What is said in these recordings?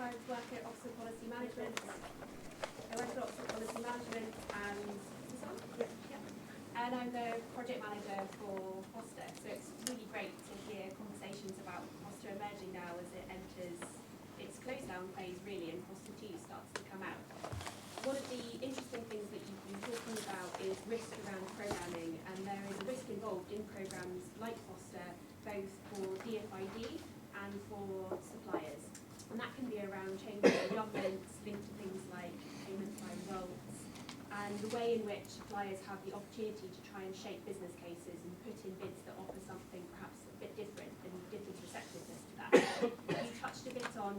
I work at Oxford Policy Management. And this on? Yeah. And I'm the project manager for Foster. So it's really great to hear conversations about Foster emerging now as it enters its close down phase, really, and Foster 2 starts to come out. One of the interesting things that you've been talking about is risk around programming, and there is a risk involved in programs like Foster, both for DFID and for suppliers. And that can be around changes in governance linked to things like payment by results, and the way in which suppliers have the opportunity to try and shape business cases and put in bids that offer something perhaps a bit different and DFID's receptiveness to that. You touched a bit on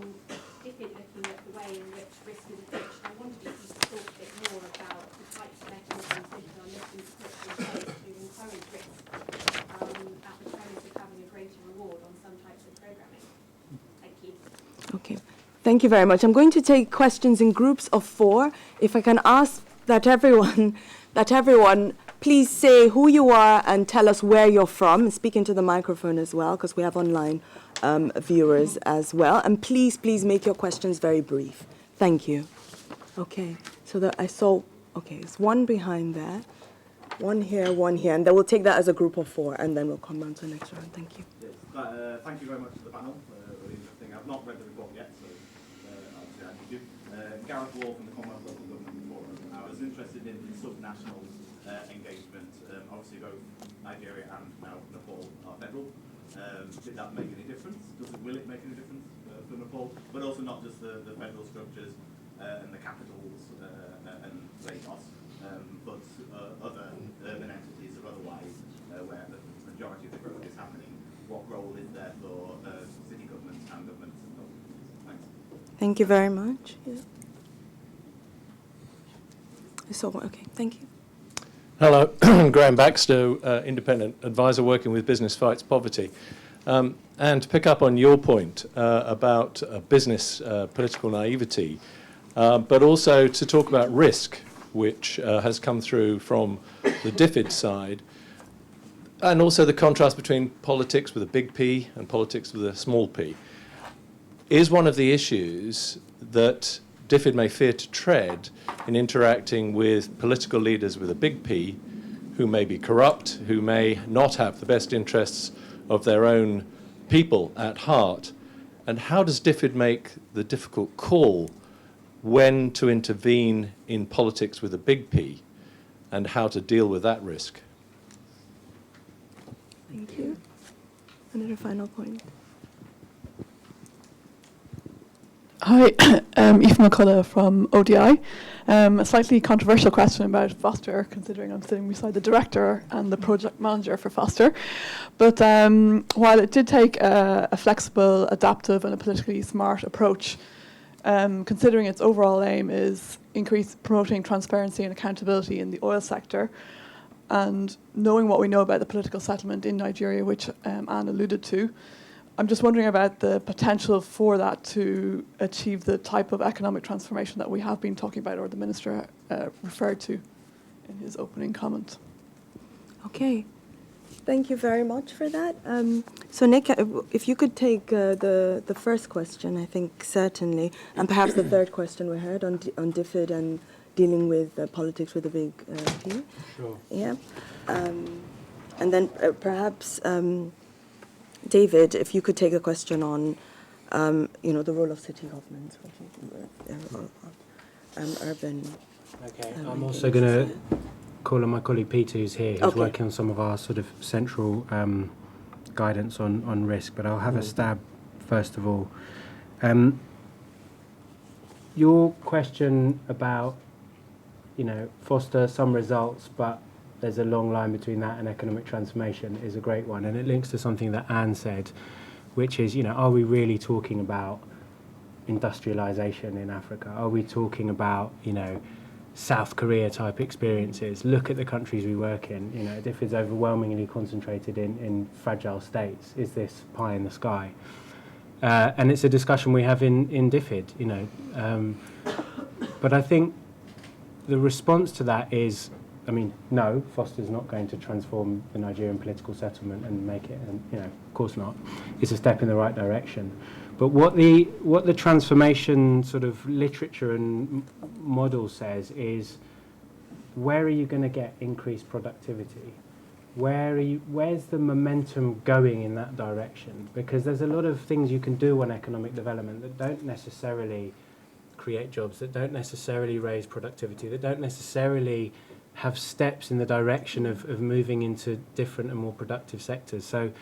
DFID looking at the way in which risk is approached. I wondered if you could talk a bit more about the types of mechanisms DFID are looking to put in place to encourage risk at the premise of having a greater reward on some types of programming. Thank you. Okay. Thank you very much. I'm going to take questions in groups of 4. If I can ask that everyone please say who you are and tell us where you're from. Speak into the microphone as well, because we have online viewers as well. And please make your questions very brief. Thank you. Okay. So I saw, it's one behind there, one here, and then we'll take that as a group of 4, and then we'll come on to the next round. Thank you. Yes, thank you very much to the panel. Really interesting. I've not read the report yet, so obviously I need to. Gareth Wall from the Commonwealth Local Government Forum. I was interested in subnational engagement. Obviously, both Nigeria and now Nepal are federal. Did that make any difference? Will it make any difference for Nepal? But also not just the federal structures and the capitals and Lagos, but other urban entities or otherwise where the majority of the growth is happening. What role is there for city governments and governments? Thanks. Thank you very much. Yeah. Okay, thank you. Hello, Graham Baxter, independent advisor working with Business Fights Poverty. And to pick up on your point about business political naivety, but also to talk about risk, which has come through from the DFID side, and also the contrast between politics with a big P and politics with a small p, is one of the issues that DFID may fear to tread in interacting with political leaders with a big P, who may be corrupt, who may not have the best interests of their own people at heart. And how does DFID make the difficult call when to intervene in politics with a big P, and how to deal with that risk? Thank you. Another final point. Hi, Aoife McCullough from ODI. A slightly controversial question about Foster, considering I'm sitting beside the director and the project manager for Foster. But while it did take a flexible, adaptive and a politically smart approach, considering its overall aim is promoting transparency and accountability in the oil sector, and knowing what we know about the political settlement in Nigeria, which Anne alluded to, I'm just wondering about the potential for that to achieve the type of economic transformation that we have been talking about, or the Minister referred to in his opening comment. Okay. Thank you very much for that. So Nick, if you could take the first question, I think certainly, and perhaps the third question we heard on DFID and dealing with politics with a big P. Sure. Yeah. And then perhaps... David, if you could take a question on, the role of city governments, urban. Okay, I'm also going to call on my colleague Peter, who's here, who's working on some of our sort of central guidance on risk. But I'll have a stab first of all. Your question about, foster some results, but there's a long line between that and economic transformation is a great one. And it links to something that Anne said, which is, are we really talking about industrialization in Africa? Are we talking about, South Korea type experiences? Look at the countries we work in. If it's overwhelmingly concentrated in fragile states, is this pie in the sky? And it's a discussion we have in DFID, But I think the response to that is, no, Foster's not going to transform the Nigerian political settlement and make it, of course not. It's a step in the right direction. But what the transformation sort of literature and model says is, where are you going to get increased productivity? Where's the momentum going in that direction? Because there's a lot of things you can do on economic development that don't necessarily create jobs, that don't necessarily raise productivity, that don't necessarily have steps in the direction of moving into different and more productive sectors. So,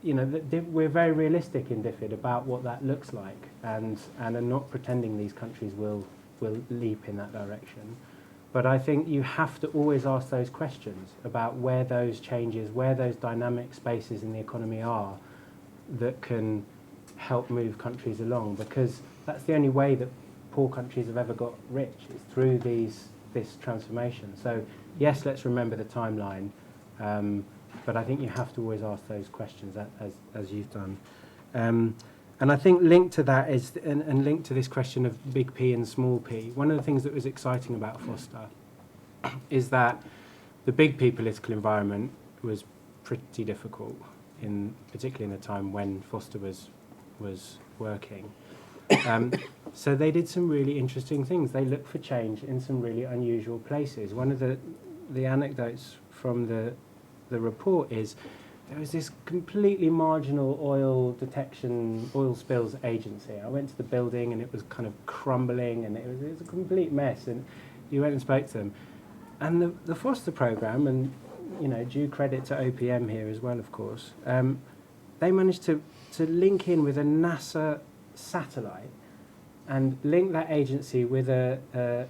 we're very realistic in DFID about what that looks like, and are not pretending these countries will leap in that direction. But I think you have to always ask those questions about where those changes, where those dynamic spaces in the economy are that can help move countries along, because that's the only way that poor countries have ever got rich, is through this transformation. So yes, let's remember the timeline, but I think you have to always ask those questions as you've done. And I think linked to that is, and linked to this question of big P and small p, one of the things that was exciting about Foster is that the big P political environment was pretty difficult, particularly in the time when Foster was working. So they did some really interesting things. They looked for change in some really unusual places. One of the anecdotes from the report is, there was this completely marginal oil spills agency. I went to the building and it was kind of crumbling, and it was a complete mess, and you went and spoke to them. And the Foster programme, and due credit to OPM here as well, of course, they managed to link in with a NASA satellite and link that agency with a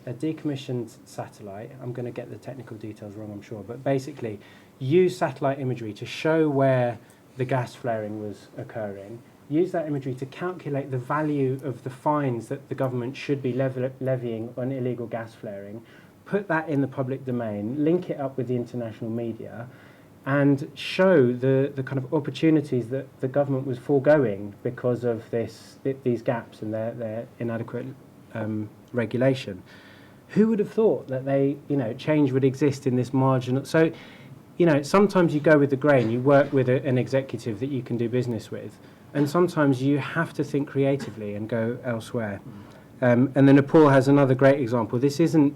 decommissioned satellite. I'm going to get the technical details wrong, I'm sure, but basically use satellite imagery to show where the gas flaring was occurring, use that imagery to calculate the value of the fines that the government should be levying on illegal gas flaring, put that in the public domain, link it up with the international media, and show the kind of opportunities that the government was foregoing because of these gaps and their inadequate regulation. Who would have thought that change would exist in this marginal... So, sometimes you go with the grain, you work with an executive that you can do business with, and sometimes you have to think creatively and go elsewhere. And then Nepal has another great example. This isn't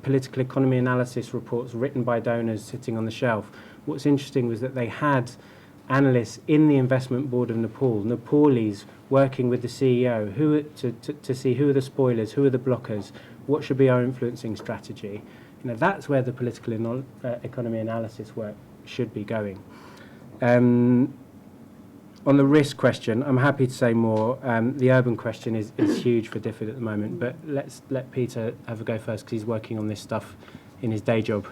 political economy analysis reports written by donors sitting on the shelf. What's interesting was that they had analysts in the investment board of Nepal, Nepalese, working with the CEO to see who are the spoilers, who are the blockers, what should be our influencing strategy. That's where the political economy analysis work should be going. On the risk question, I'm happy to say more. The urban question is huge for DFID at the moment, but let's let Peter have a go first, because he's working on this stuff in his day job.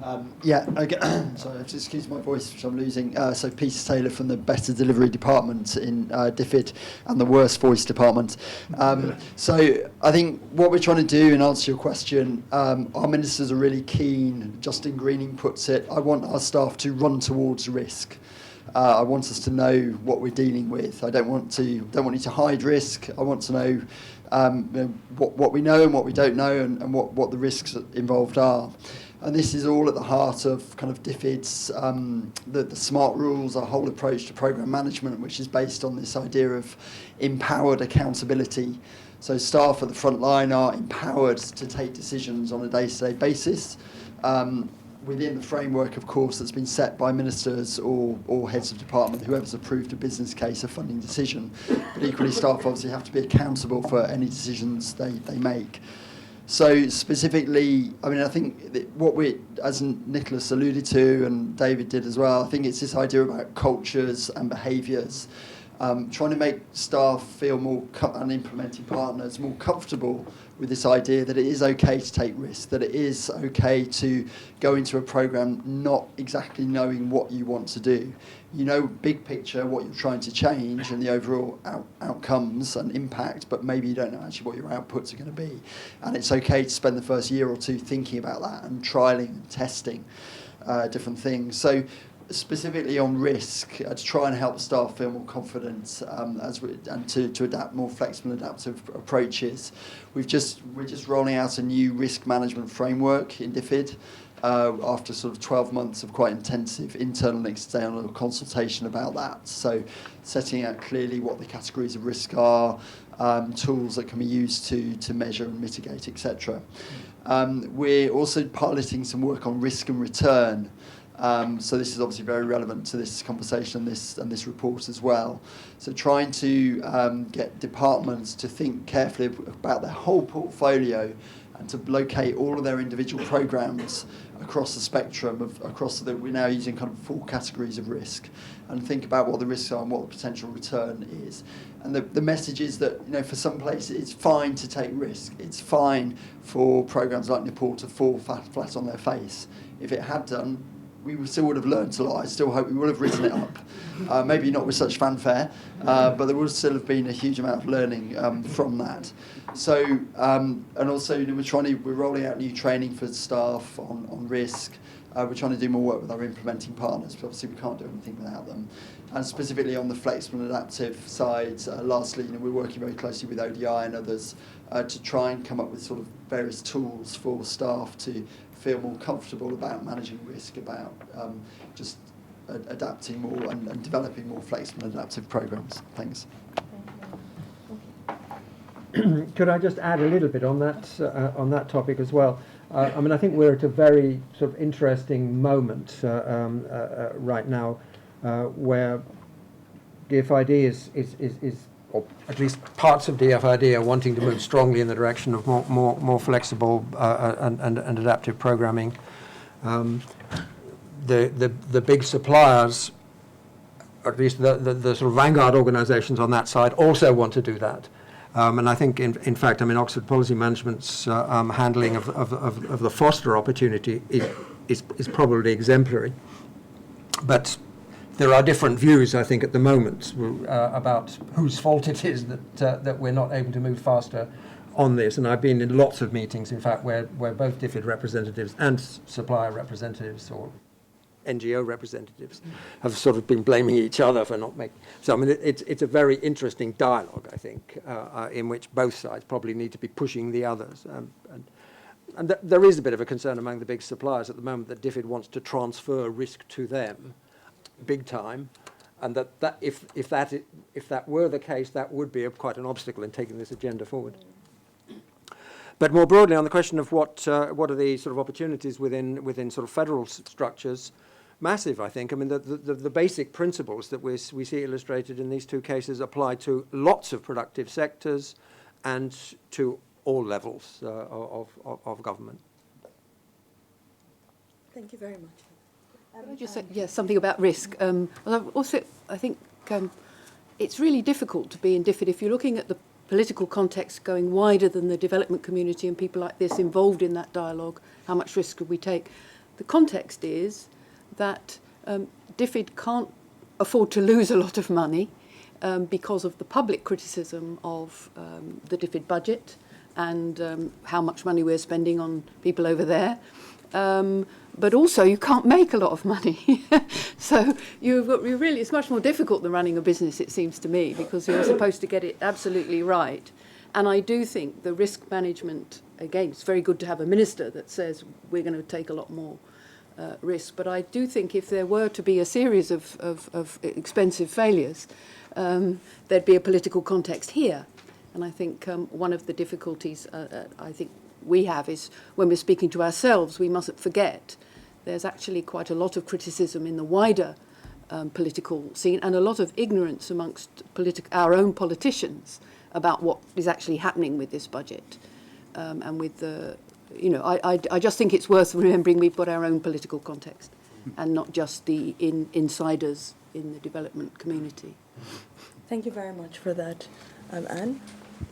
Okay. Sorry, excuse my voice, which I'm losing. So Peter Taylor from the Better Delivery Department in DFID and the Worst Voice Department. So I think what we're trying to do, in answer to your question, our ministers are really keen. Justin Greening puts it, I want our staff to run towards risk. I want us to know what we're dealing with. I don't want you to hide risk. I want to know what we know and what we don't know, and what the risks involved are. And this is all at the heart of kind of DFID's, the SMART rules, our whole approach to programme management, which is based on this idea of empowered accountability. So staff at the front line are empowered to take decisions on a day-to-day basis, within the framework, of course, that's been set by ministers or heads of department, whoever's approved a business case, a funding decision. But equally, staff obviously have to be accountable for any decisions they make. So specifically, I think what as Nicholas alluded to, and David did as well, I think it's this idea about cultures and behaviours, trying to make staff feel more, and implementing partners, more comfortable with this idea that it is okay to take risks, that it is okay to go into a programme not exactly knowing what you want to do. Big picture, what you're trying to change and the overall outcomes and impact, but maybe you don't know actually what your outputs are going to be. And it's okay to spend the first year or two thinking about that and trialling and testing different things. So specifically on risk, to try and help staff feel more confident and to adapt more flexible and adaptive approaches. We're just rolling out a new risk management framework in DFID after sort of 12 months of quite intensive internal and external consultation about that. So setting out clearly what the categories of risk are, tools that can be used to measure and mitigate, etc. We're also piloting some work on risk and return. So this is obviously very relevant to this conversation and this report as well. So trying to get departments to think carefully about their whole portfolio and to locate all of their individual programs across the spectrum we're now using kind of 4 categories of risk, and think about what the risks are and what the potential return is. And the message is that, you know, for some places it's fine to take risk. It's fine for programs like Nepal to fall flat on their face. If it had done, we still would have learnt a lot. I still hope we would have written it up. Maybe not with such fanfare, but there would still have been a huge amount of learning from that. So, and also, you know, we're rolling out new training for staff on risk. We're trying to do more work with our implementing partners, but obviously we can't do anything without them. And specifically on the flexible and adaptive side, lastly, you know, we're working very closely with ODI and others to try and come up with sort of various tools for staff to feel more comfortable about managing risk, about just adapting more and developing more flexible and adaptive programs. Thanks. Could I just add a little bit on that topic as well? I mean, I think we're at a very sort of interesting moment right now, where DFID is, or at least parts of DFID are wanting to move strongly in the direction of more flexible and adaptive programming. The big suppliers, or at least the sort of vanguard organisations on that side, also want to do that. And I think, in fact, I mean, Oxford Policy Management's handling of the Foster opportunity is probably exemplary. But there are different views, I think, at the moment about whose fault it is that we're not able to move faster on this. And I've been in lots of meetings, in fact, where both DFID representatives and supplier representatives or NGO representatives have sort of been blaming each other for not making. So I mean, it's a very interesting dialogue, I think, in which both sides probably need to be pushing the others. And there is a bit of a concern among the big suppliers at the moment that DFID wants to transfer risk to them, big time, and that if that were the case, that would be quite an obstacle in taking this agenda forward. But more broadly, on the question of what are the sort of opportunities within sort of federal structures. Massive, I think. I mean, the basic principles that we see illustrated in these 2 cases apply to lots of productive sectors and to all levels of government. Thank you very much. Can I just say, something about risk. Also, I think it's really difficult to be in DFID if you're looking at the political context going wider than the development community and people like this involved in that dialogue. How much risk could we take? The context is that DFID can't afford to lose a lot of money because of the public criticism of the DFID budget and how much money we're spending on people over there. But also you can't make a lot of money. So it's much more difficult than running a business, it seems to me, because you're supposed to get it absolutely right. And I do think the risk management, again, it's very good to have a minister that says we're going to take a lot more risk. But I do think if there were to be a series of expensive failures, there'd be a political context here. And I think one of the difficulties I think we have is when we're speaking to ourselves, we mustn't forget there's actually quite a lot of criticism in the wider political scene and a lot of ignorance amongst our own politicians about what is actually happening with this budget and with the, you know, I just think it's worth remembering we've got our own political context and not just the insiders in the development community. Thank you very much for that, Anne.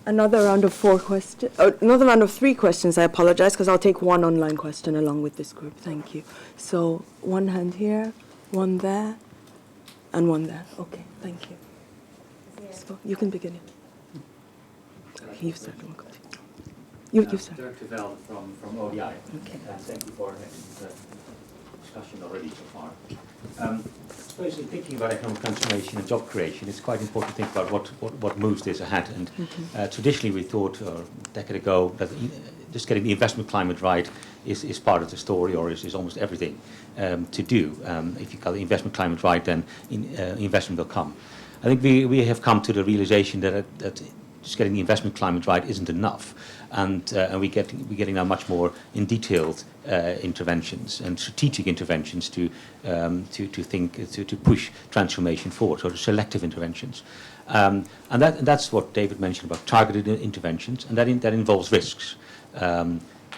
Another round of 4 questions. Another round of 3 questions. I apologize because I'll take one online question along with this group. Thank you. So one hand here, one there, and one there. Okay, thank you. So you can begin. Okay, you start. You start. Director Veld from ODI. Okay. Thank you for next discussion already so far. I suppose in thinking about economic transformation and job creation, it's quite important to think about what moves this ahead. And traditionally we thought a decade ago that just getting the investment climate right is part of the story, or is almost everything to do. If you got the investment climate right, then investment will come. I think we have come to the realization that just getting the investment climate right isn't enough, and we're getting now much more in detailed interventions and strategic interventions to push transformation forward, so the selective interventions, and that's what David mentioned about targeted interventions, and that involves risks.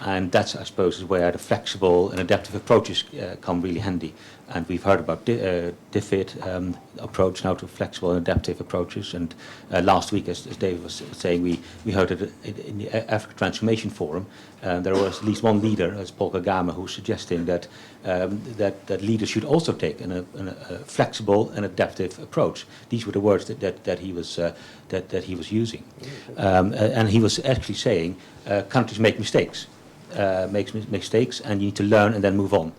And that's, I suppose, is where the flexible and adaptive approaches come really handy. And we've heard about DFID approach now to flexible and adaptive approaches. And last week, as David was saying, we heard it in the Africa Transformation Forum. There was at least one leader, as Paul Kagame, who's suggesting that leaders should also take a flexible and adaptive approach. These were the words that he was using, and he was actually saying countries make mistakes. Makes mistakes, and you need to learn and then move on.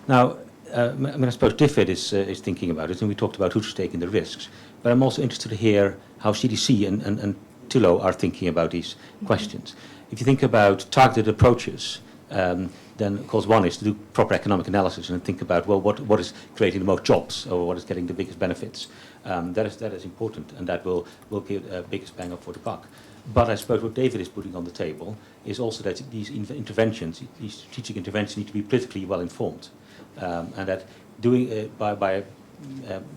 Now, I suppose DFID is thinking about it, and we talked about who's taking the risks. But I'm also interested to hear how CDC and TILO are thinking about these questions. If you think about targeted approaches, then of course one is to do proper economic analysis and think about, well, what is creating the most jobs, or what is getting the biggest benefits. That is important, and that will give the biggest bang up for the buck. But I suppose what David is putting on the table is also that these interventions, these strategic interventions, need to be politically well informed, and that doing by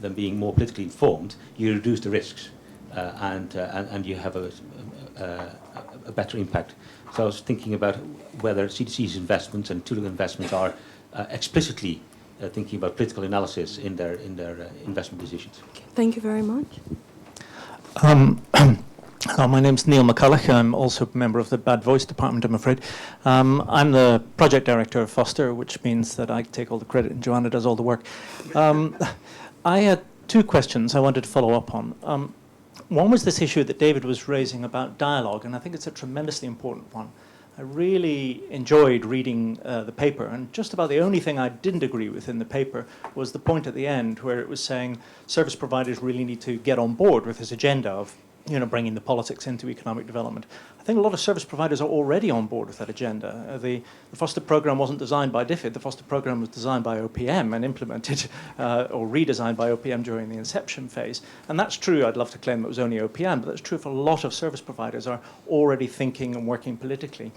them being more politically informed, you reduce the risks, and you have a better impact. So I was thinking about whether CDC's investments and TULO investments are explicitly thinking about political analysis in their investment decisions. Okay, thank you very much. Hello, my name's Neil McCulloch. I'm also a member of the Bad Voice Department, I'm afraid. I'm the project director of Foster, which means that I take all the credit and Joanna does all the work. I had two questions I wanted to follow up on. One was this issue that David was raising about dialogue, and I think it's a tremendously important one. I really enjoyed reading the paper, and just about the only thing I didn't agree with in the paper was the point at the end where it was saying service providers really need to get on board with this agenda of bringing the politics into economic development. I think a lot of service providers are already on board with that agenda. The Foster program wasn't designed by DFID. The Foster program was designed by OPM and implemented or redesigned by OPM during the inception phase. And that's true. I'd love to claim it was only OPM, but that's true for a lot of service providers are already thinking and working politically.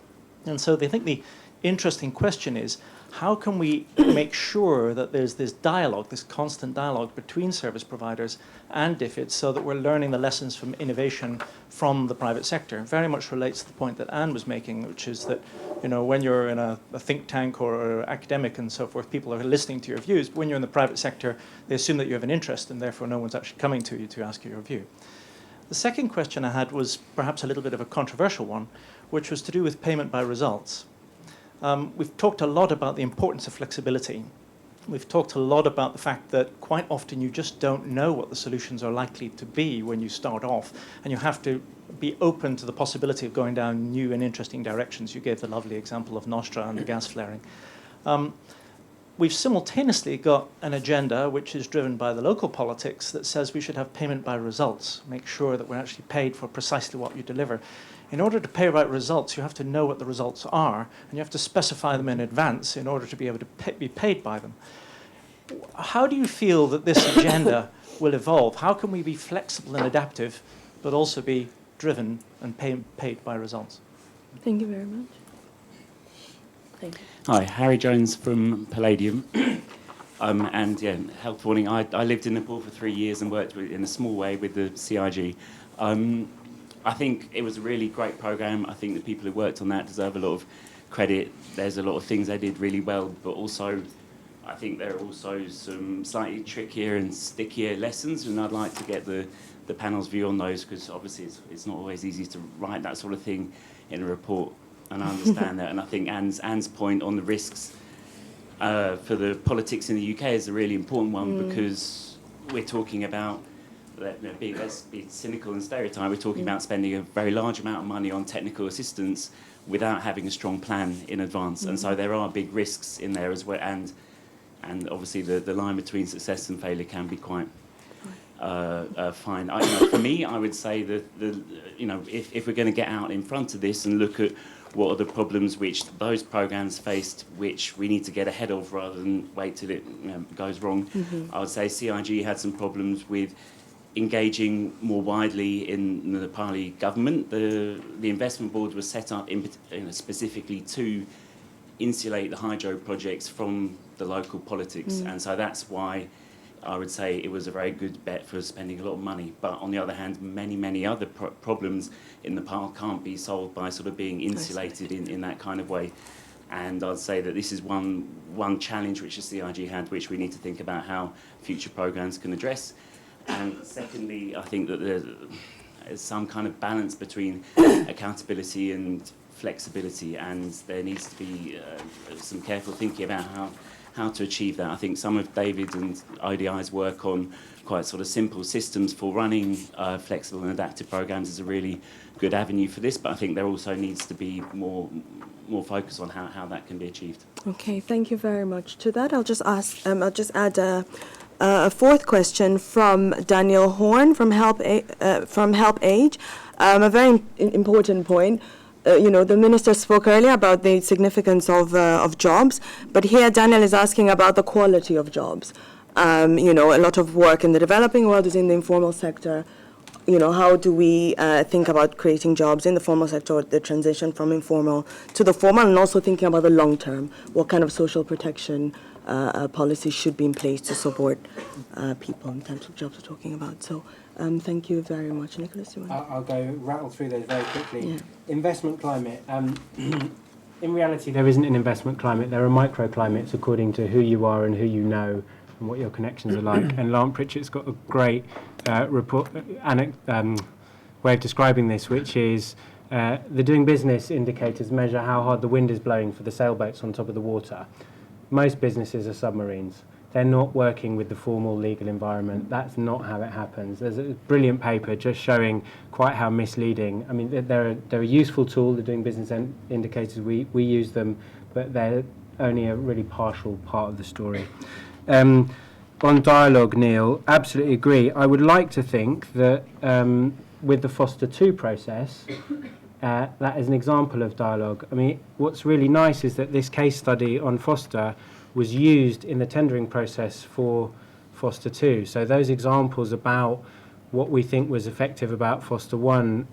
And so they think the interesting question is, how can we make sure that there's this dialogue, this constant dialogue between service providers and DFID, so that we're learning the lessons from innovation from the private sector? It very much relates to the point that Anne was making, which is that when you're in a think tank or academic and so forth, people are listening to your views. But when you're in the private sector, they assume that you have an interest, and therefore no one's actually coming to you to ask you your view. The second question I had was perhaps a little bit of a controversial one, which was to do with payment by results. We've talked a lot about the importance of flexibility. We've talked a lot about the fact that quite often you just don't know what the solutions are likely to be when you start off, and you have to be open to the possibility of going down new and interesting directions. You gave the lovely example of Nostra and the gas flaring. We've simultaneously got an agenda which is driven by the local politics that says we should have payment by results, make sure that we're actually paid for precisely what you deliver. In order to pay by results, you have to know what the results are, and you have to specify them in advance in order to be able to be paid by them. How do you feel that this agenda will evolve? How can we be flexible and adaptive, but also be driven and paid by results? Thank you very much. Thank you. Hi, Harry Jones from Palladium. And yeah, health warning, I lived in Nepal for 3 years and worked in a small way with the CIG. I think it was a really great program. I think the people who worked on that deserve a lot of credit. There's a lot of things they did really well, but also I think there are also some slightly trickier and stickier lessons, and I'd like to get the panel's view on those, because obviously it's not always easy to write that sort of thing in a report, and I understand that. And I think Anne's point on the risks for the politics in the UK is a really important one, because we're talking about let's be cynical and stereotype, we're talking about spending a very large amount of money on technical assistance without having a strong plan in advance. And so there are big risks in there as well. And obviously the line between success and failure can be quite fine. For me, I would say that if we're going to get out in front of this and look at what are the problems which those programs faced, which we need to get ahead of rather than wait till it goes wrong, I would say CIG had some problems with engaging more widely in the Nepali government. The investment board was set up specifically to insulate the hydro projects from the local politics, and so that's why I would say it was a very good bet for spending a lot of money. But on the other hand, many other problems in Nepal can't be solved by sort of being insulated in that kind of way. And I'd say that this is one challenge which the CIG had, which we need to think about how future programs can address. And secondly, I think that there's some kind of balance between accountability and flexibility, and there needs to be some careful thinking about how to achieve that. I think some of David and ODI's work on quite sort of simple systems for running flexible and adaptive programs is a really good avenue for this, but I think there also needs to be more focus on how that can be achieved. Okay, thank you very much. To that, I'll just add a fourth question from Daniel Horn from HelpAge. A very important point. The minister spoke earlier about the significance of jobs, but here Daniel is asking about the quality of jobs. A lot of work in the developing world is in the informal sector. How do we think about creating jobs in the formal sector, or the transition from informal to the formal, and also thinking about the long term? What kind of social protection policies should be in place to support people in terms of jobs we're talking about? So thank you very much. Nicholas, you want I'll go rattle through those very quickly. Yeah. Investment climate. In reality, there isn't an investment climate. There are microclimates according to who you are and who you know and what your connections are like. And Lance Pritchett's got a great way of describing this, which is the doing business indicators measure how hard the wind is blowing for the sailboats on top of the water. Most businesses are submarines. They're not working with the formal legal environment. That's not how it happens. There's a brilliant paper just showing quite how misleading. I mean, they're a useful tool, the doing business indicators. We use them, but they're only a really partial part of the story. On dialogue, Neil, absolutely agree. I would like to think that with the Foster 2 process, that is an example of dialogue. I mean, what's really nice is that this case study on Foster was used in the tendering process for Foster 2. So those examples about what we think was effective about Foster 1,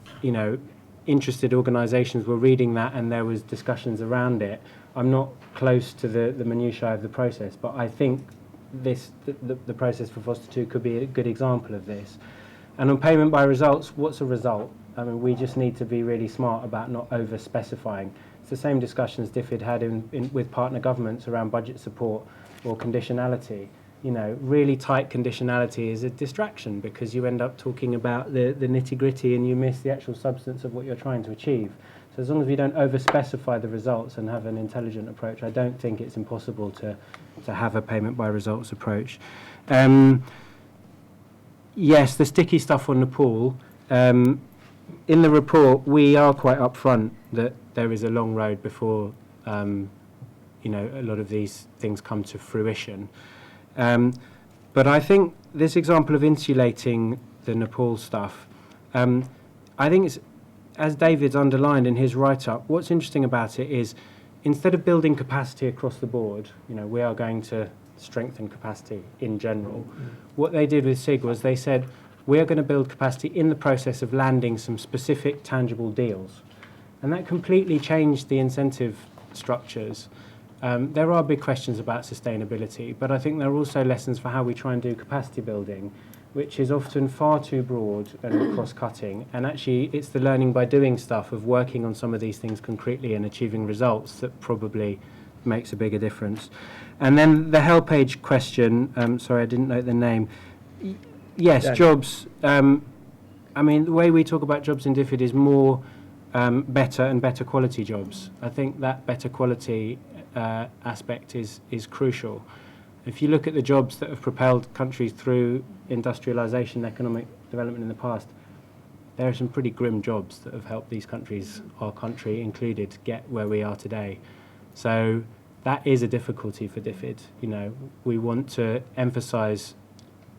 interested organisations were reading that and there was discussions around it. I'm not close to the minutiae of the process, but I think the process for Foster 2 could be a good example of this. And on payment by results, what's a result? I mean, we just need to be really smart about not over-specifying. It's the same discussions DFID had with partner governments around budget support or conditionality. Really tight conditionality is a distraction because you end up talking about the nitty-gritty and you miss the actual substance of what you're trying to achieve. So as long as we don't over-specify the results and have an intelligent approach, I don't think it's impossible to have a payment by results approach. Yes, the sticky stuff on Nepal. In the report, we are quite upfront that there is a long road before, a lot of these things come to fruition. But I think this example of insulating the Nepal stuff, I think it's, as David's underlined in his write-up, what's interesting about it is instead of building capacity across the board, we are going to strengthen capacity in general. What they did with SIG was they said, we are going to build capacity in the process of landing some specific tangible deals. And that completely changed the incentive structures. There are big questions about sustainability, but I think there are also lessons for how we try and do capacity building, which is often far too broad and cross-cutting. And actually, it's the learning by doing stuff of working on some of these things concretely and achieving results that probably makes a bigger difference. And then the HelpAge question, sorry, I didn't note the name. Yes, Daniel. Jobs. I mean, the way we talk about jobs in DFID is more better and better quality jobs. I think that better quality aspect is crucial. If you look at the jobs that have propelled countries through industrialisation, economic development in the past, there are some pretty grim jobs that have helped these countries, our country included, get where we are today. So that is a difficulty for DFID. You know, we want to emphasise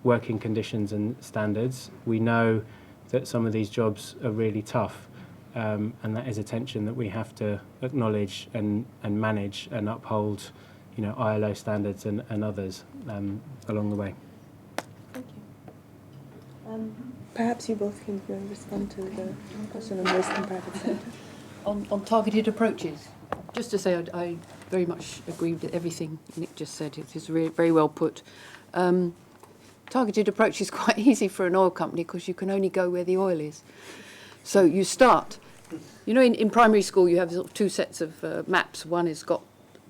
working conditions and standards. We know that some of these jobs are really tough, and that is a tension that we have to acknowledge and manage and uphold, you know, ILO standards and others along the way. Thank you. Perhaps you both can respond to the question on risk and private sector. On targeted approaches, just to say I very much agree with everything Nick just said. It is very well put. Targeted approach is quite easy for an oil company because you can only go where the oil is. So you start, you know, in primary school you have sort of two sets of maps. One has got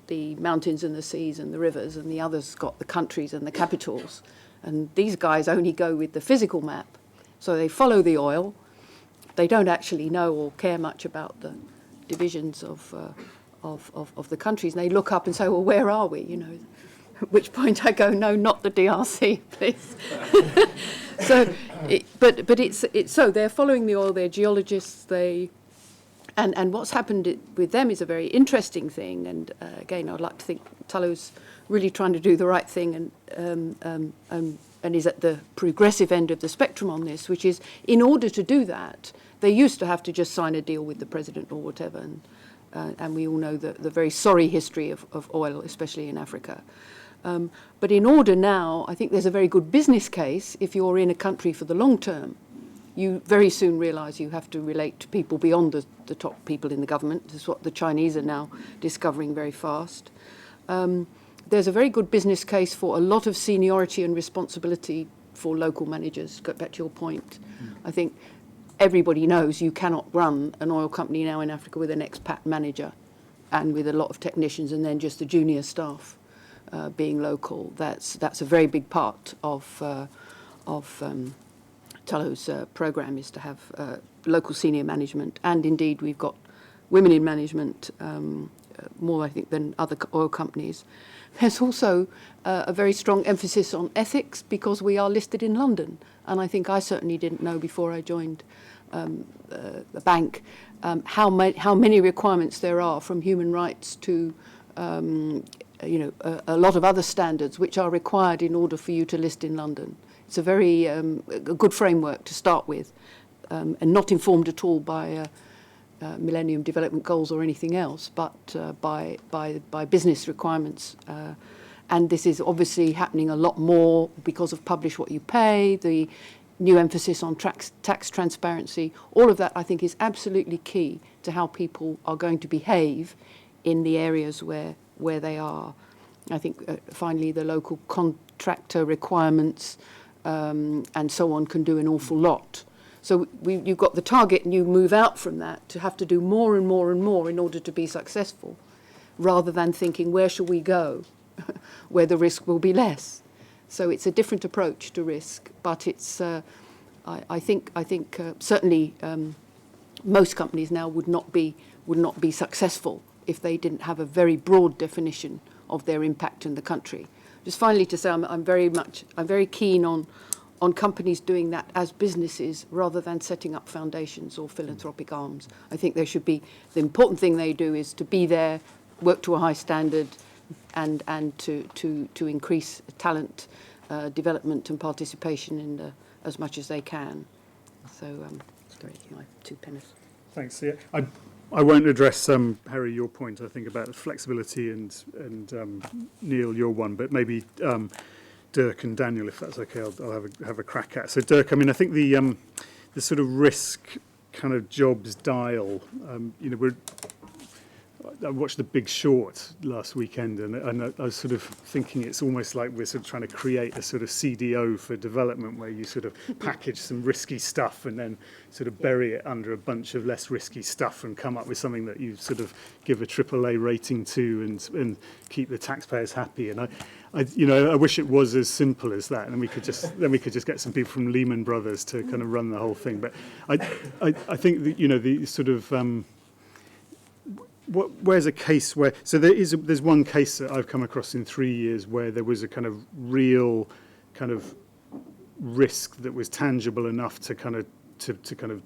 the mountains and the seas and the rivers, and the other's got the countries and the capitals. And these guys only go with the physical map. So they follow the oil. They don't actually know or care much about the divisions of the countries. And they look up and say, well, where are we? You know, at which point I go, no, not the DRC, please. But it's so they're following the oil. They're geologists. And what's happened with them is a very interesting thing. And again, I'd like to think Tulloh's really trying to do the right thing and is at the progressive end of the spectrum on this, which is in order to do that, they used to have to just sign a deal with the president or whatever. And we all know the very sorry history of oil, especially in Africa. But in order now, I think there's a very good business case if you're in a country for the long term. You very soon realise you have to relate to people beyond the top people in the government. This is what the Chinese are now discovering very fast. There's a very good business case for a lot of seniority and responsibility for local managers. Go back to your point. I think everybody knows you cannot run an oil company now in Africa with an expat manager and with a lot of technicians and then just the junior staff being local. That's a very big part of Tulloh's programme, is to have local senior management, and indeed we've got women in management more, I think, than other oil companies. There's also a very strong emphasis on ethics because we are listed in London, and I think I certainly didn't know before I joined the bank how many requirements there are, from human rights to a lot of other standards which are required in order for you to list in London. It's a very a good framework to start with, and not informed at all by Millennium Development Goals or anything else, but by business requirements. And this is obviously happening a lot more because of Publish What You Pay, the new emphasis on tax transparency. All of that, I think, is absolutely key to how people are going to behave in the areas where they are. I think, finally, the local contractor requirements and so on can do an awful lot. So you've got the target and you move out from that to have to do more and more and more in order to be successful, rather than thinking, where shall we go, where the risk will be less. So it's a different approach to risk, but it's, I think certainly most companies now would not be successful if they didn't have a very broad definition of their impact in the country. Just finally to say, I'm very keen on companies doing that as businesses rather than setting up foundations or philanthropic arms. I think there should be, the important thing they do is to be there, work to a high standard, and to increase talent development and participation in as much as they can. So sorry, my two pennies. Thanks. Yeah, I won't address Harry, your point, I think, about the flexibility, and Neil, your one, but maybe Dirk and Daniel, if that's okay, I'll have a crack at. So Dirk, I mean, I think the sort of risk kind of jobs dial, I watched The Big Short last weekend, and I was sort of thinking it's almost like we're sort of trying to create a sort of CDO for development, where you sort of package some risky stuff and then sort of bury it under a bunch of less risky stuff and come up with something that you sort of give a AAA rating to and keep the taxpayers happy. And I wish it was as simple as that, and we could just get some people from Lehman Brothers to kind of run the whole thing. But I think that, the sort of where's a case where, so there's one case that I've come across in 3 years where there was a kind of real kind of risk that was tangible enough to kind of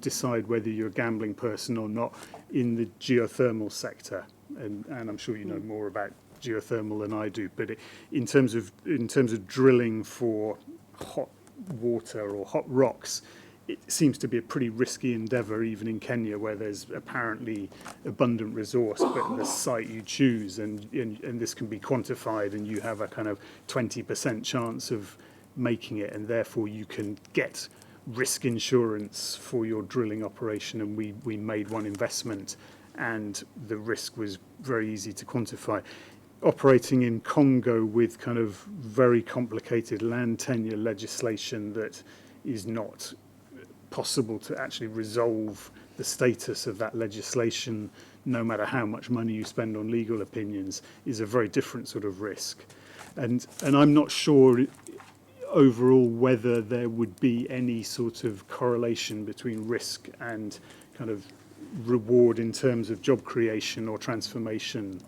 decide whether you're a gambling person or not in the geothermal sector. And I'm sure you know more about geothermal than I do, but in terms of drilling for hot water or hot rocks, it seems to be a pretty risky endeavour, even in Kenya, where there's apparently abundant resource, but the site you choose, and this can be quantified, and you have a kind of 20% chance of making it, and therefore you can get risk insurance for your drilling operation. And we made one investment, and the risk was very easy to quantify. Operating in Congo with kind of very complicated land tenure legislation that is not possible to actually resolve the status of that legislation, no matter how much money you spend on legal opinions, is a very different sort of risk. And I'm not sure overall whether there would be any sort of correlation between risk and kind of reward in terms of job creation or transformation,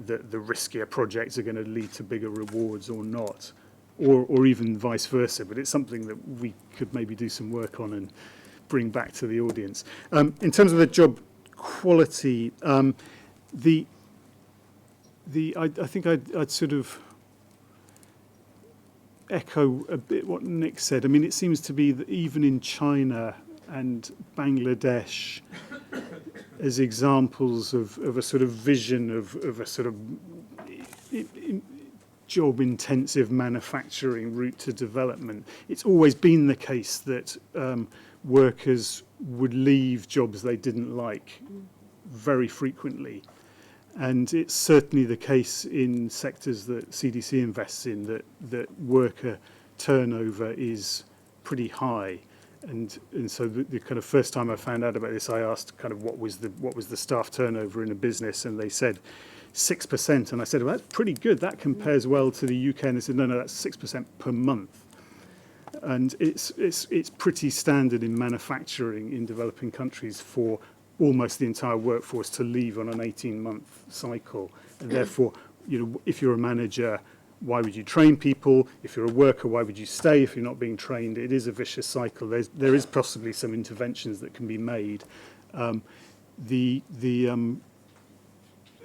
that the riskier projects are going to lead to bigger rewards or not, or even vice versa. But it's something that we could maybe do some work on and bring back to the audience. In terms of the job quality, I think I'd sort of echo a bit what Nick said. I mean, it seems to be that even in China and Bangladesh, as examples of a sort of vision of a sort of job-intensive manufacturing route to development, it's always been the case that workers would leave jobs they didn't like very frequently. And it's certainly the case in sectors that CDC invests in, that worker turnover is pretty high. And so the kind of first time I found out about this, I asked kind of what was the staff turnover in a business, and they said 6%. And I said, well, that's pretty good. That compares well to the UK. And they said, no, that's 6% per month. And it's pretty standard in manufacturing in developing countries for almost the entire workforce to leave on an 18-month cycle. And therefore, if you're a manager, why would you train people? If you're a worker, why would you stay if you're not being trained? It is a vicious cycle. There is possibly some interventions that can be made.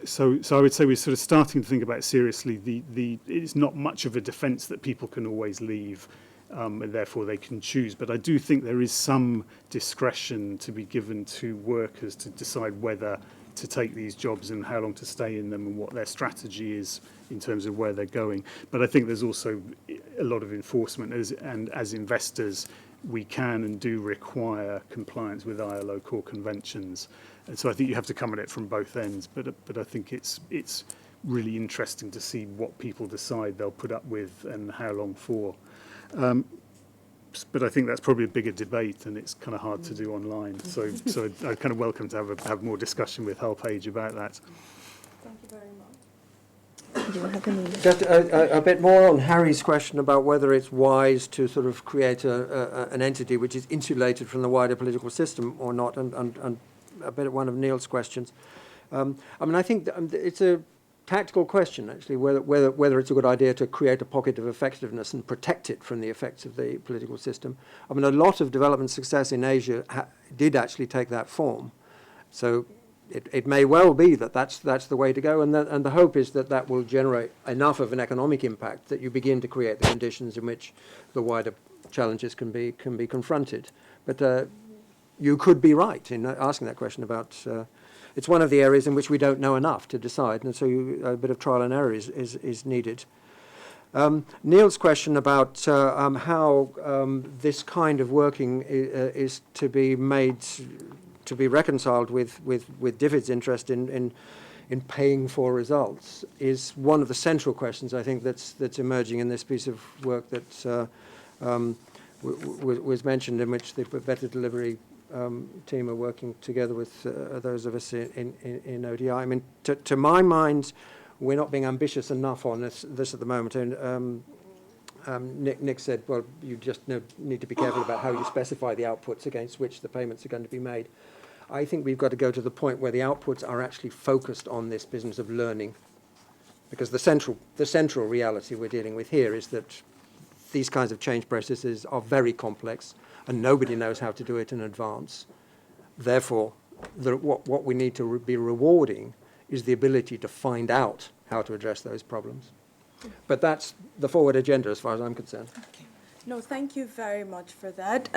So I would say we're sort of starting to think about it seriously. It's not much of a defence that people can always leave, and therefore they can choose. But I do think there is some discretion to be given to workers to decide whether to take these jobs and how long to stay in them and what their strategy is in terms of where they're going. But I think there's also a lot of enforcement, and as investors, we can and do require compliance with ILO core conventions. And so I think you have to come at it from both ends. But I think it's really interesting to see what people decide they'll put up with and how long for. But I think that's probably a bigger debate, and it's kind of hard to do online. So I kind of welcome to have more discussion with Hull Page about that. Thank you very much. Do you have any? Just a bit more on Harry's question about whether it's wise to sort of create an entity which is insulated from the wider political system or not, and a bit of one of Neil's questions. I mean, I think it's a tactical question, actually, whether it's a good idea to create a pocket of effectiveness and protect it from the effects of the political system. I mean, a lot of development success in Asia did actually take that form. So it may well be that that's the way to go, and the hope is that will generate enough of an economic impact that you begin to create the conditions in which the wider challenges can be confronted. But you could be right in asking that question about. It's one of the areas in which we don't know enough to decide, and so a bit of trial and error is needed. Neil's question about how this kind of working is to be made to be reconciled with DFID's interest in paying for results is one of the central questions, I think, that's emerging in this piece of work that was mentioned, in which the Better Delivery team are working together with those of us in ODI. I mean, to my mind, we're not being ambitious enough on this at the moment. And Nick said, well, you just need to be careful about how you specify the outputs against which the payments are going to be made. I think we've got to go to the point where the outputs are actually focused on this business of learning, because the central reality we're dealing with here is that these kinds of change processes are very complex and nobody knows how to do it in advance. Therefore, what we need to be rewarding is the ability to find out how to address those problems. But that's the forward agenda as far as I'm concerned. Okay. No, thank you very much for that.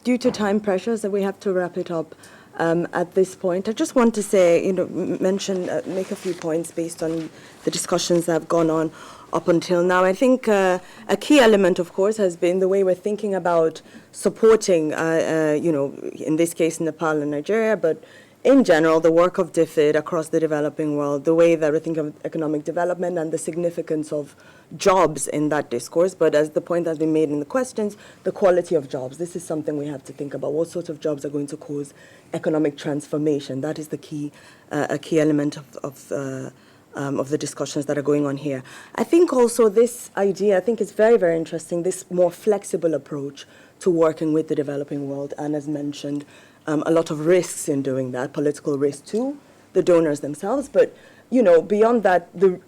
Due to time pressures, that we have to wrap it up at this point. I just want to say, make a few points based on the discussions that have gone on up until now. I think a key element, of course, has been the way we're thinking about supporting, in this case, Nepal and Nigeria, but in general, the work of DFID across the developing world, the way that we think of economic development and the significance of jobs in that discourse. But as the point has been made in the questions, the quality of jobs. This is something we have to think about. What sorts of jobs are going to cause economic transformation? That is the key, a key element of the discussions that are going on here. I think also this idea, I think it's very, very interesting, this more flexible approach to working with the developing world, and as mentioned, a lot of risks in doing that, political risk to the donors themselves, but beyond that, the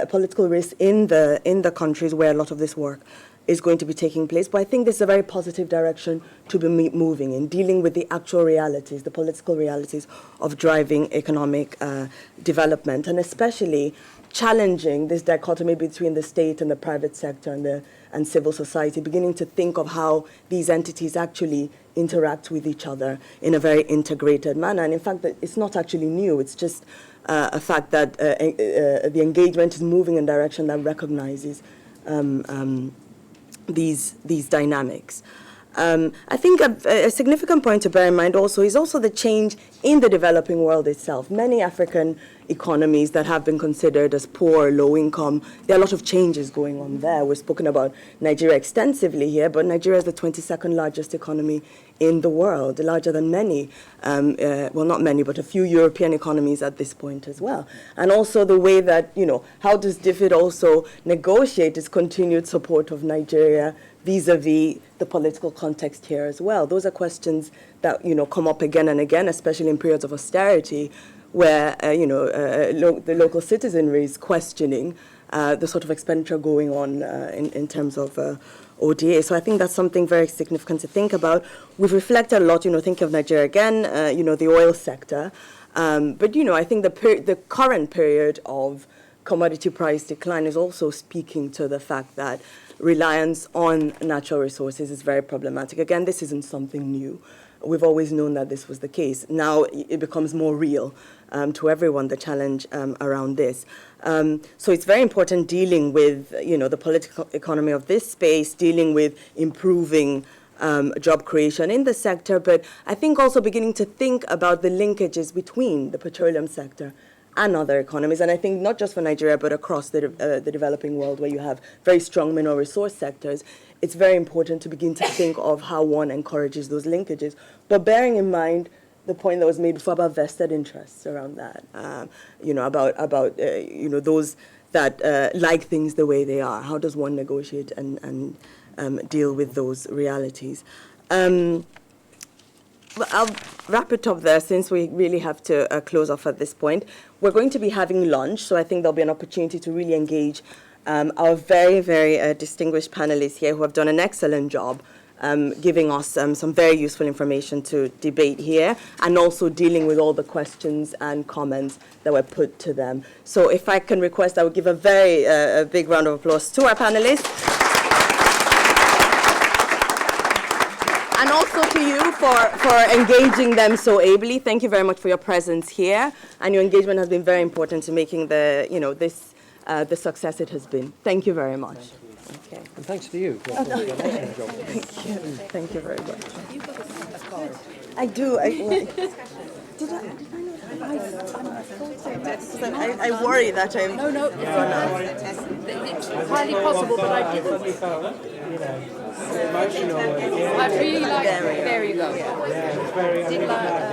political risk in the countries where a lot of this work is going to be taking place. But I think this is a very positive direction to be moving in, dealing with the actual realities, the political realities of driving economic development, and especially challenging this dichotomy between the state and the private sector and civil society, beginning to think of how these entities actually interact with each other in a very integrated manner. And in fact, it's not actually new. It's just a fact that the engagement is moving in a direction that recognizes these dynamics. I think a significant point to bear in mind also is also the change in the developing world itself. Many African economies that have been considered as poor, low income, there are a lot of changes going on there. We've spoken about Nigeria extensively here, but Nigeria is the 22nd largest economy in the world, larger than many, well, not many, but a few European economies at this point as well. And also the way that, how does DFID also negotiate its continued support of Nigeria vis-a-vis the political context here as well? Those are questions that, come up again and again, especially in periods of austerity, where, the local citizenry is questioning the sort of expenditure going on in terms of ODA. So I think that's something very significant to think about. We've reflected a lot, thinking of Nigeria again, the oil sector. But, I think the current period of commodity price decline is also speaking to the fact that reliance on natural resources is very problematic. Again, this isn't something new. We've always known that this was the case. Now it becomes more real to everyone, the challenge around this. So it's very important dealing with, the political economy of this space, dealing with improving job creation in the sector, but I think also beginning to think about the linkages between the petroleum sector and other economies. And I think not just for Nigeria, but across the developing world where you have very strong mineral resource sectors, it's very important to begin to think of how one encourages those linkages. But bearing in mind the point that was made before about vested interests around that, about those that like things the way they are. How does one negotiate and deal with those realities? Well, I'll wrap it up there since we really have to close off at this point. We're going to be having lunch, so I think there'll be an opportunity to really engage our very, very distinguished panelists here who have done an excellent job giving us some very useful information to debate here, and also dealing with all the questions and comments that were put to them. So if I can request, I would give a very big round of applause to our panelists. And also to you for engaging them so ably. Thank you very much for your presence here, and your engagement has been very important to making this the success it has been. Thank you very much. Okay. And thanks to you. Thank you. Thank you very much. I do. Did I know that? I worry that I'm... No. It's highly possible, but I didn't. Emotional. I really like it. There you go. Yeah, it's very.